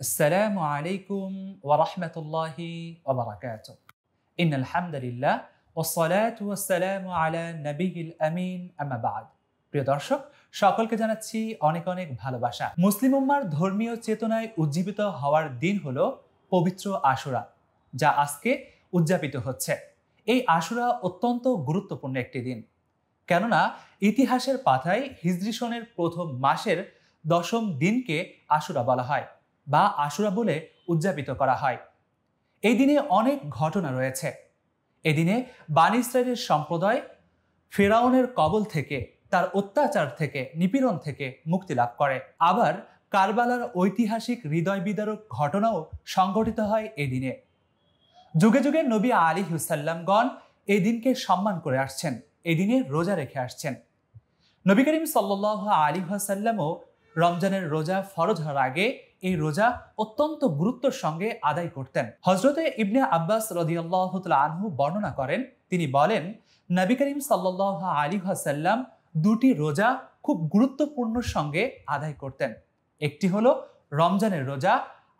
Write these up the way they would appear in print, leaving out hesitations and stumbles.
আসসালামু আলাইকুম ওয়া রাহমাতুল্লাহি ওয়া বারাকাতুহু। ইন্নাল হামদুলিল্লাহ ওয়াসসালাতু ওয়াসসালামু আলা নবিয়িল আমিন আম্মা বা'দ। প্রিয় দর্শক, সকলকে জানাচ্ছি অনেক অনেক ভালোবাসা। মুসলিম উম্মার ধর্মীয় চেতনায় উজ্জীবিত হওয়ার দিন হলো পবিত্র আশুরা, যা আজকে উদযাপিত হচ্ছে। এই আশুরা অত্যন্ত গুরুত্বপূর্ণ একটি দিন, কেননা ইতিহাসের পাতায় হিজরি সনের প্রথম মাসের 10ম দিনকে আশুরা বলা হয় বা আশুরা বলে উদযাপিত করা হয়। এই দিনে অনেক ঘটনা রয়েছে। এদিনে বনী ইসরাইলের সম্প্রদায় ফেরাউনের কবল থেকে, তার অত্যাচার থেকে, নিপীড়ন থেকে মুক্তি লাভ করে। আবার কারবালার ঐতিহাসিক হৃদয় বিদারক ঘটনাও সংঘটিত হয় এই দিনে। যুগে যুগে নবী আলাইহিসসালামগণ এই দিনকে সম্মান করে আসছেন, এই দিনে রোজা রেখে আসছেন। নবী করিম সাল্লাল্লাহু আলাইহি ওয়াসাল্লামও রমজানের রোজা ফরজ হওয়ার আগে এই রোজা অত্যন্ত গুরুত্বের সঙ্গে আদায় করতেন। হযরতে ইবনে আব্বাস রাদিয়াল্লাহু তাআলা আনহু বর্ণনা করেন, তিনি বলেন, নবী করিম সাল্লাল্লাহু আলাইহি ওয়াসাল্লাম দুটি রোজা খুব গুরুত্বপূর্ণ সঙ্গে আদায় করতেন। একটি হলো রমজানের রোজা,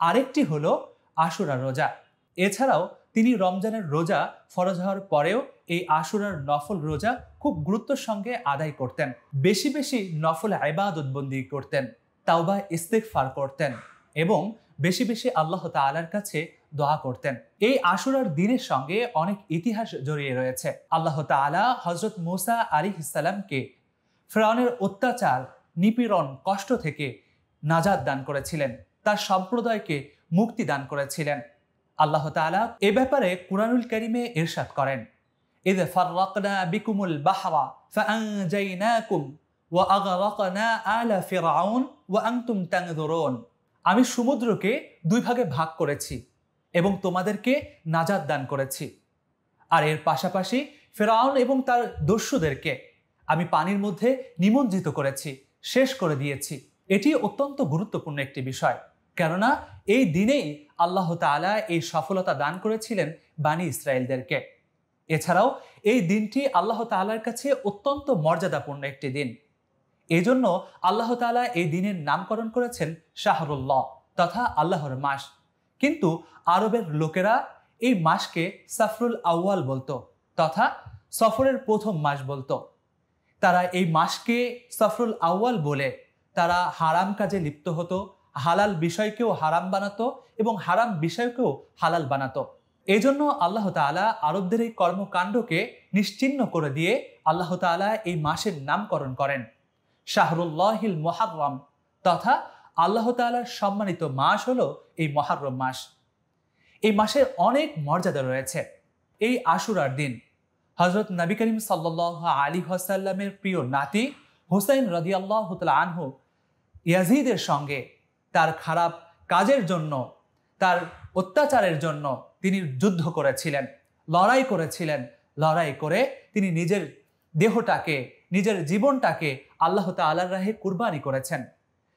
আরেকটি হলো আশুরার রোজা। এছাড়াও তিনি রমজানের রোজা ফরজ হওয়ার পরেও এই আশুরার নফল রোজা খুব গুরুত্বের সঙ্গে আদায় করতেন। বেশি বেশি নফল ইবাদত বন্দি করতেন, তাওবা ইস্তিগফার করতেন এবং বেশি বেশি আল্লাহ তাআলার কাছে দোয়া করতেন। এই আশুরার দিনের সঙ্গে অনেক ইতিহাস জড়িয়ে রয়েছে। আল্লাহ তাআলা হযরত মূসা আলাইহিস সালামকে ফিরআউনের অত্যাচার, নিপীড়ন, কষ্ট থেকে নাজাত দান করেছিলেন, তার সম্প্রদায়কে মুক্তি দান করেছিলেন। আল্লাহ তাআলা এ ব্যাপারে কুরআনুল কারীমে ইরশাদ করেন, ইয ফাররাকনা বিকুমুল বাহরা ফাআনজাইনাকুম ওয়া আগরাকনা আলা ফিরআউন ওয়া আনতুম তানজুরুন। আমি সমুদ্রকে দুই ভাগে ভাগ করেছি এবং তোমাদেরকে নাজাত দান করেছি। আর এর পাশাপাশি ফিরআউন এবং তার দস্যুদেরকে আমি পানির মধ্যে নিমজ্জিত করেছি, শেষ করে দিয়েছি। এটি অত্যন্ত গুরুত্বপূর্ণ একটি বিষয়, কেননা এই দিনেই আল্লাহ তাআলা এই সফলতা দান করেছিলেন বনী ইসরায়েলদেরকে। এছাড়াও এই দিনটি আল্লাহ তাআলার কাছে অত্যন্ত মর্যাদাপূর্ণ একটি দিন। এজন্য আল্লাহ তাআলা এই দিনের নামকরণ করেছেন শাহরুল্লাহ, তথা আল্লাহর মাস। কিন্তু আরবের লোকেরা এই মাসকে সাফরুল আউয়াল বলতো, তথা সফরের প্রথম মাস বলতো। তারা এই মাসকে সফরুল আউয়াল বলে তারা হারাম কাজে লিপ্ত হতো, হালাল বিষয়কেও হারাম বানাতো এবং হারাম বিষয়কেও হালাল বানাতো। এই জন্য আল্লাহ তাআলা আরবদের এই কর্মকাণ্ডকে নিশ্চিহ্ন করে দিয়ে আল্লাহ তাআলা এই মাসের নামকরণ করেন শাহরুল্লাহিল মুহাররম, তথা আল্লাহ তাআলার সম্মানিত মাস হলো এই মুহররম মাস। এই মাসের অনেক মর্যাদা রয়েছে। এই আশুরার দিন হযরত নবী করিম সাল্লাল্লাহু আলাইহি ওয়াসাল্লামের প্রিয় নাতি হুসাইন রাদিয়াল্লাহু তাআলা আনহু ইয়াজিদের সঙ্গে তার খারাপ কাজের জন্য, তার অত্যাচারের জন্য তিনি যুদ্ধ করেছিলেন, লড়াই করেছিলেন। লড়াই করে তিনি নিজের দেহটাকে, নিজের জীবনটাকে আল্লাহ তাআলার রাহে কুরবানি করেছেন,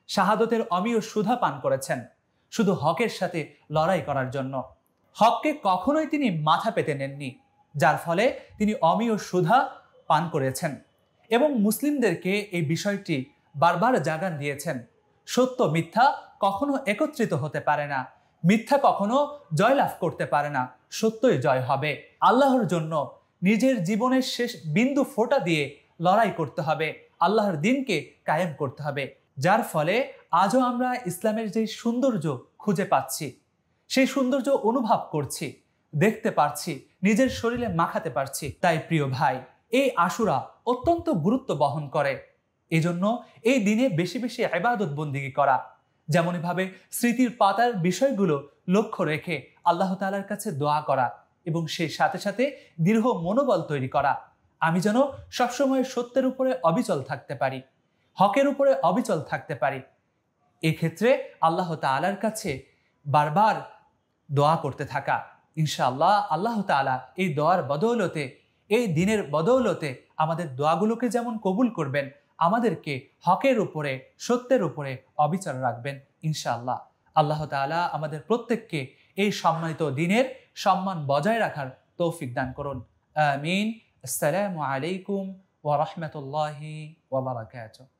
শাহাদতের অমীয় সুধা পান করেছেন, শুধু হকের সাথে লড়াই করার জন্য। হককে কখনোই তিনি মাথা পেতে নেননি, যার ফলে তিনি অমীয় সুধা পান করেছেন এবং মুসলিমদেরকে এই বিষয়টি বারবার জাগান দিয়েছেন। সত্য মিথ্যা কখনো একত্রিত হতে পারে না, মিথ্যা কখনো জয়লাভ করতে পারে না, সত্যই জয় হবে। আল্লাহর জন্য নিজের জীবনের শেষ বিন্দু ফোঁটা দিয়ে লড়াই করতে হবে, আল্লাহর দিনকে কায়েম করতে হবে। যার ফলে আজও আমরা ইসলামের যে সৌন্দর্য খুঁজে পাচ্ছি, সেই সৌন্দর্য অনুভব করছি, দেখতে পারছি, নিজের শরীরে মাখাতে পারছি। তাই প্রিয় ভাই, এই আশুরা অত্যন্ত গুরুত্ব বহন করে। এজন্য এই দিনে বেশি বেশি ইবাদত বন্দেগী করা, যেমনভাবে স্মৃতির পাতার বিষয়গুলো লক্ষ্য রেখে আল্লাহ তাআলার কাছে দোয়া করা এবং সেই সাথে সাথে দৃঢ় মনোবল তৈরি করা, আমি যেন সবসময় সত্যের উপরে অবিচল থাকতে পারি, হকের উপরে অবিচল থাকতে পারি। এক্ষেত্রে আল্লাহ তাআলার কাছে বারবার দোয়া করতে থাকা। ইনশাআল্লাহ আল্লাহ তাআলা এই দোয়ার বদৌলতে, এই দিনের বদৌলতে আমাদের দোয়াগুলোকে যেমন কবুল করবেন, আমাদেরকে হকের উপরে, সত্যের উপরে অবিচল রাখবেন ইনশাআল্লাহ। আল্লাহ তাআলা আমাদের প্রত্যেককে এই সম্মানিত দিনের সম্মান বজায় রাখার তৌফিক দান করুন। আমিন। আসসালামু আলাইকুম ওয়া রাহমাতুল্লাহি ওয়া বারাকাতুহু।